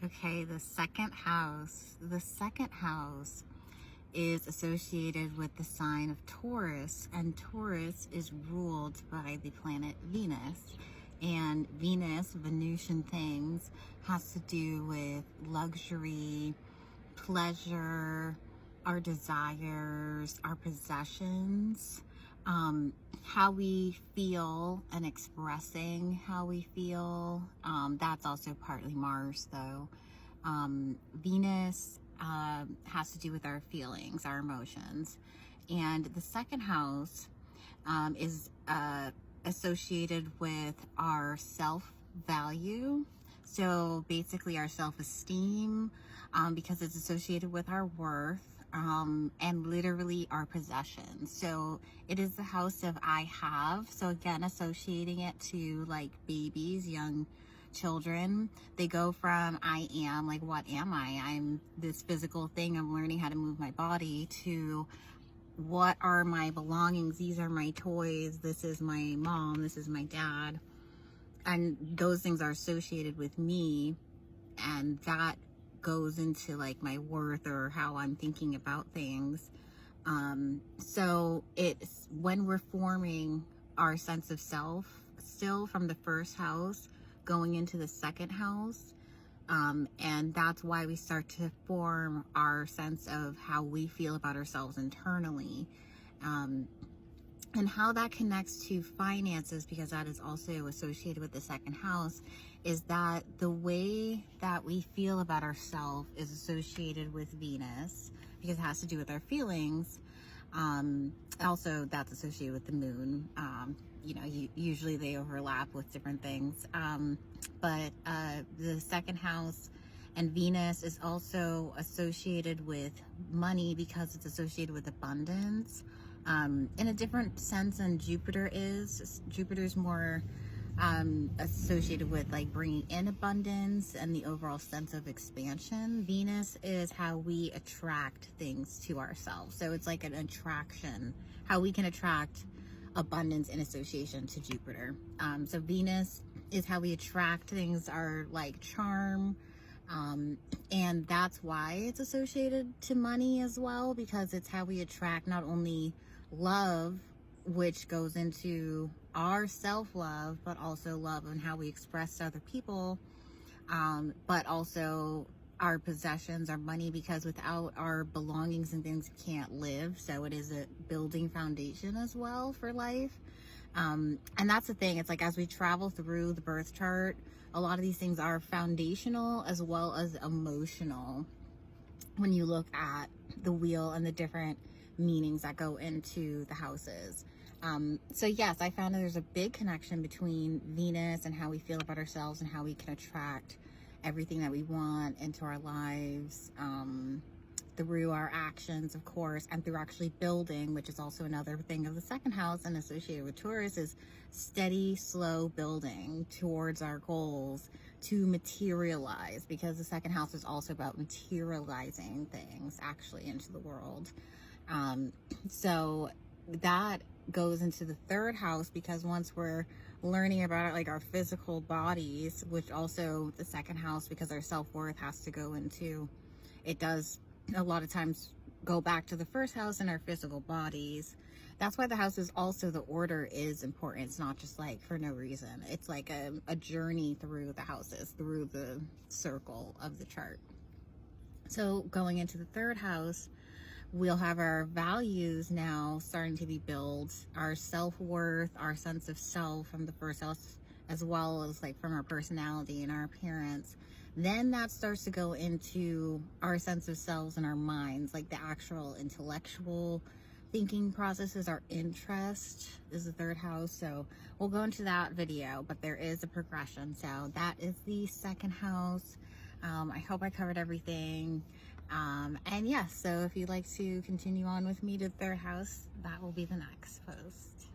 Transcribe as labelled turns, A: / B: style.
A: Okay, the second house. The second house is associated with the sign of Taurus, and Taurus is ruled by the planet Venus. And Venus, Venusian things, has to do with luxury, pleasure, our desires, our possessions, how we feel and expressing how we feel. That's also partly Mars, though. Venus has to do with our feelings, our emotions. And the second house is associated with our self-value. So basically our self-esteem, because it's associated with our worth, and literally our possessions. So it is the house of I have. So again, associating it to like babies, young children. They go from I am, like what am I? I'm this physical thing, I'm learning how to move my body, to what are my belongings? These are my toys. This is my mom. This is my dad. And those things are associated with me. And that goes into like my worth or how I'm thinking about things. So it's when we're forming our sense of self still from the first house going into the second house. And that's why we start to form our sense of how we feel about ourselves internally, and how that connects to finances, because that is also associated with the second house, is that the way that we feel about ourselves is associated with Venus, because it has to do with our feelings. Also, that's associated with the moon. Usually they overlap with different things. But the second house and Venus is also associated with money, because it's associated with abundance, in a different sense than Jupiter is. Jupiter's more associated with like bringing in abundance and the overall sense of expansion. Venus is how we attract things to ourselves. So it's like an attraction, how we can attract abundance in association to Jupiter. So Venus is how we attract things, our like charm, and that's why it's associated to money as well, because it's how we attract not only love, which goes into our self-love, but also love and how we express to other people, but also our possessions, our money, because without our belongings and things, we can't live. So it is a building foundation as well for life. And that's the thing. It's like as we travel through the birth chart, a lot of these things are foundational as well as emotional when you look at the wheel and the different meanings that go into the houses. So yes, I found that there's a big connection between Venus and how we feel about ourselves and how we can attract everything that we want into our lives, through our actions, of course, and through actually building, which is also another thing of the second house and associated with Taurus, is steady, slow building towards our goals to materialize, because the second house is also about materializing things actually into the world. So that goes into the third house, because once we're learning about it, like our physical bodies, which also the second house, because our self-worth has to go into, it does a lot of times go back to the first house and our physical bodies. That's why the houses also, the order is important. It's not just like for no reason. It's like a journey through the houses, through the circle of the chart. So going into the third house, we'll have our values now starting to be built, our self-worth, our sense of self from the first house, as well as like from our personality and our appearance. Then that starts to go into our sense of selves and our minds, like the actual intellectual thinking processes, our interest is the third house. So we'll go into that video, but there is a progression. So that is the second house. I hope I covered everything. And yes, so if you'd like to continue on with me to the third house, that will be the next post.